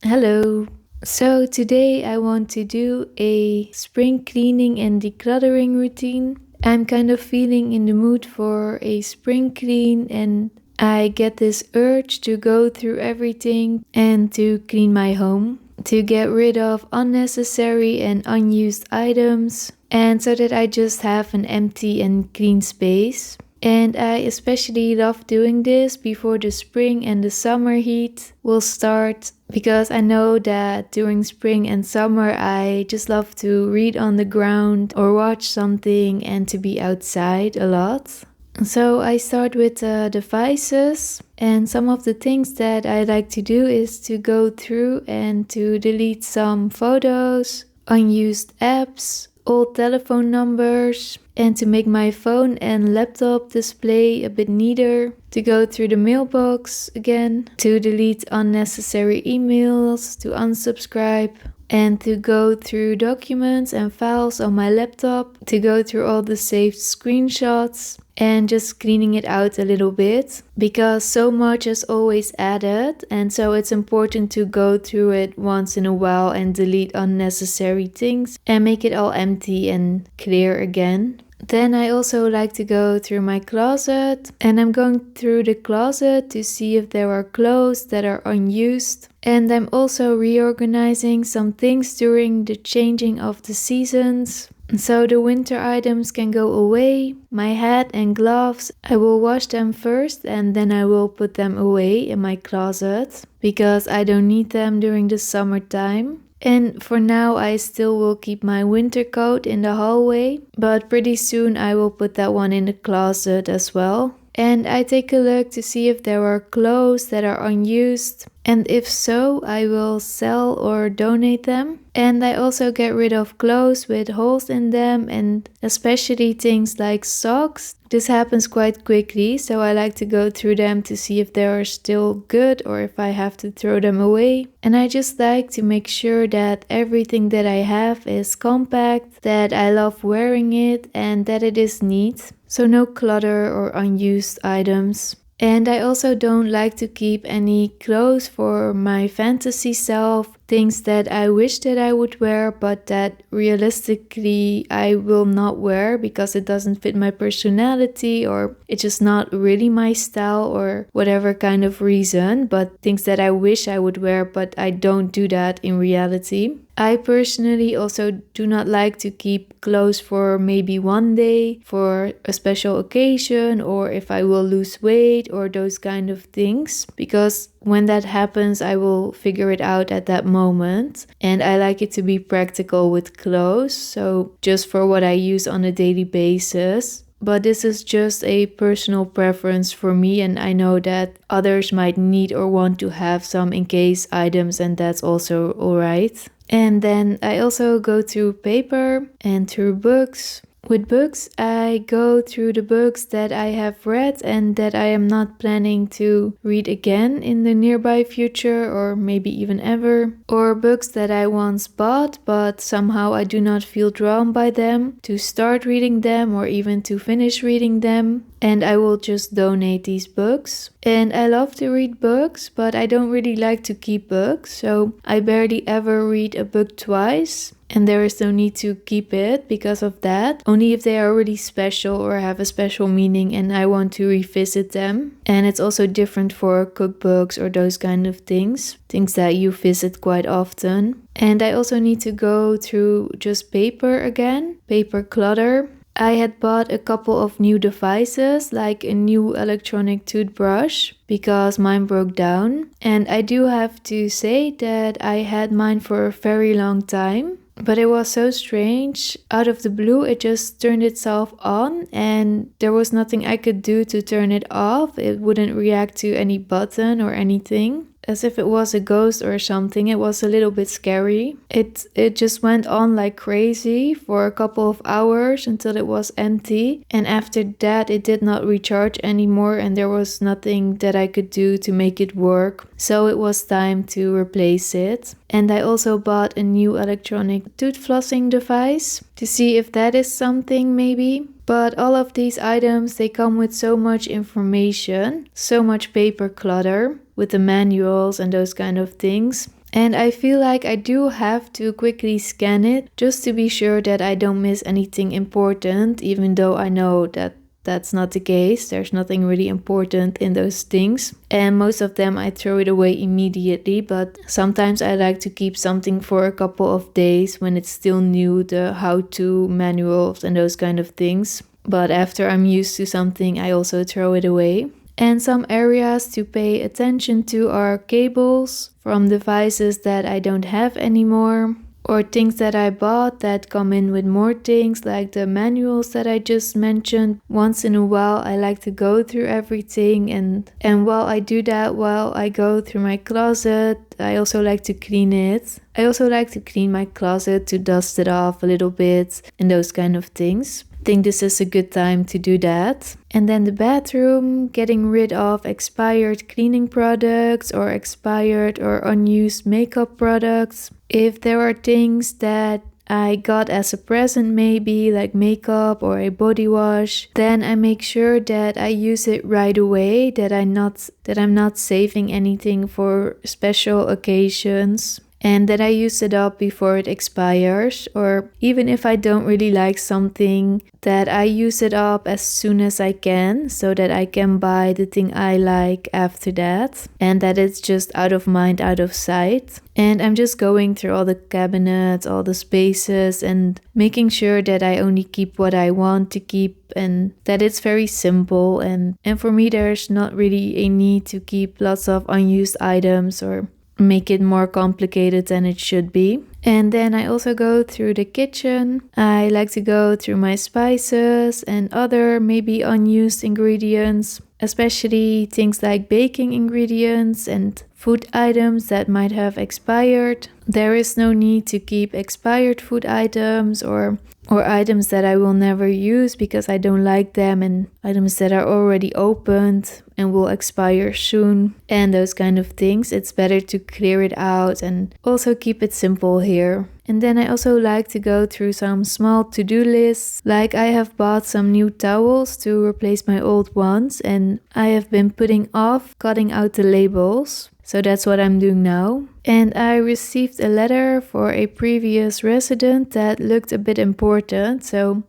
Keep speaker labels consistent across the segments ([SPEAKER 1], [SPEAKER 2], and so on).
[SPEAKER 1] Hello. So today I want to do a spring cleaning and decluttering routine. I'm kind of feeling in the mood for a spring clean and I get this urge to go through everything and to clean my home, to get rid of unnecessary and unused items, and so that I just have an empty and clean space. And I especially love doing this before the spring and the summer heat will start because I know that during spring and summer I just love to read on the ground or watch something and to be outside a lot. So I start with devices, and some of the things that I like to do is to go through and to delete some photos, unused apps, old telephone numbers, and to make my phone and laptop display a bit neater, to go through the mailbox again, to delete unnecessary emails, to unsubscribe, and to go through documents and files on my laptop, to go through all the saved screenshots, and just cleaning it out a little bit because so much is always added, and so it's important to go through it once in a while and delete unnecessary things and make it all empty and clear again. Then I also like to go through my closet, and I'm going through the closet to see if there are clothes that are unused. And I'm also reorganizing some things during the changing of the seasons. So the winter items can go away. My hat and gloves, I will wash them first and then I will put them away in my closet because I don't need them during the summertime. And for now I still will keep my winter coat in the hallway, but pretty soon I will put that one in the closet as well. And I take a look to see if there are clothes that are unused, and if so, I will sell or donate them. And I also get rid of clothes with holes in them, and especially things like socks. This happens quite quickly, so I like to go through them to see if they are still good or if I have to throw them away. And I just like to make sure that everything that I have is compact, that I love wearing it, and that it is neat. So no clutter or unused items. And I also don't like to keep any clothes for my fantasy self, things that I wish that I would wear, but that realistically I will not wear because it doesn't fit my personality or it's just not really my style or whatever kind of reason, but things that I wish I would wear, but I don't do that in reality. I personally also do not like to keep clothes for maybe one day, for a special occasion, or if I will lose weight or those kind of things, because when that happens, I will figure it out at that moment. And I like it to be practical with clothes, so just for what I use on a daily basis. But this is just a personal preference for me, and I know that others might need or want to have some in case items, and that's also alright. And then I also go through paper and through books. With books, I go through the books that I have read and that I am not planning to read again in the nearby future or maybe even ever. Or books that I once bought but somehow I do not feel drawn by them to start reading them or even to finish reading them. And I will just donate these books. And I love to read books, but I don't really like to keep books, so I barely ever read a book twice. And there is no need to keep it because of that, only if they are really special or have a special meaning and I want to revisit them. And it's also different for cookbooks or those kind of things that you visit quite often. And I also need to go through just paper again, paper clutter. I had bought a couple of new devices, like a new electronic toothbrush, because mine broke down. And I do have to say that I had mine for a very long time. But it was so strange. Out of the blue, it just turned itself on and there was nothing I could do to turn it off. It wouldn't react to any button or anything. As if it was a ghost or something. It was a little bit scary. It just went on like crazy for a couple of hours until it was empty. And after that, it did not recharge anymore and there was nothing that I could do to make it work. So it was time to replace it. And I also bought a new electronic tooth flossing device to see if that is something maybe. But all of these items, they come with so much information, so much paper clutter with the manuals and those kind of things. And I feel like I do have to quickly scan it just to be sure that I don't miss anything important, even though I know that that's not the case. There's nothing really important in those things. And most of them I throw it away immediately, but sometimes I like to keep something for a couple of days when it's still new, the how-to manuals and those kind of things. But after I'm used to something, I also throw it away. And some areas to pay attention to are cables from devices that I don't have anymore, or things that I bought that come in with more things, like the manuals that I just mentioned. Once in a while I like to go through everything, and while I do that, while I go through my closet, I also like to clean it. I also like to clean my closet, to dust it off a little bit and those kind of things. I think this is a good time to do that. And then the bathroom, getting rid of expired cleaning products or expired or unused makeup products. If there are things that I got as a present, maybe like makeup or a body wash, then I make sure that I use it right away, that I'm not saving anything for special occasions, and that I use it up before it expires. Or even if I don't really like something, that I use it up as soon as I can, so that I can buy the thing I like after that, and that it's just out of mind, out of sight. And I'm just going through all the cabinets, all the spaces, and making sure that I only keep what I want to keep, and that it's very simple. And for me, there's not really a need to keep lots of unused items or make it more complicated than it should be. And then I also go through the kitchen. I like to go through my spices and other maybe unused ingredients, especially things like baking ingredients and food items that might have expired. There is no need to keep expired food items or items that I will never use because I don't like them, and items that are already opened and will expire soon, and those kind of things. It's better to clear it out and also keep it simple here. And then I also like to go through some small to-do lists. Like I have bought some new towels to replace my old ones, and I have been putting off cutting out the labels. So that's what I'm doing now. And I received a letter for a previous resident that looked a bit important. So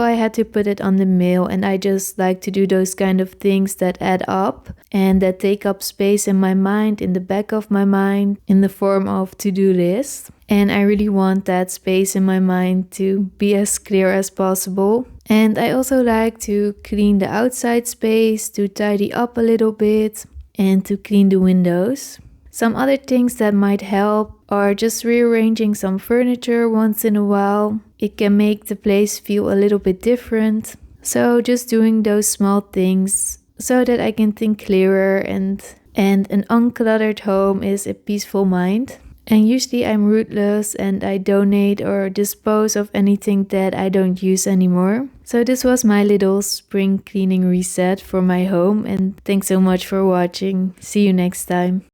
[SPEAKER 1] I had to put it on the mail, and I just like to do those kind of things that add up and that take up space in my mind, in the back of my mind, in the form of to-do lists. And I really want that space in my mind to be as clear as possible. And I also like to clean the outside space, to tidy up a little bit, and to clean the windows. Some other things that might help are just rearranging some furniture once in a while. It can make the place feel a little bit different. So just doing those small things so that I can think clearer, and an uncluttered home is a peaceful mind. And usually I'm ruthless and I donate or dispose of anything that I don't use anymore. So this was my little spring cleaning reset for my home, and thanks so much for watching. See you next time.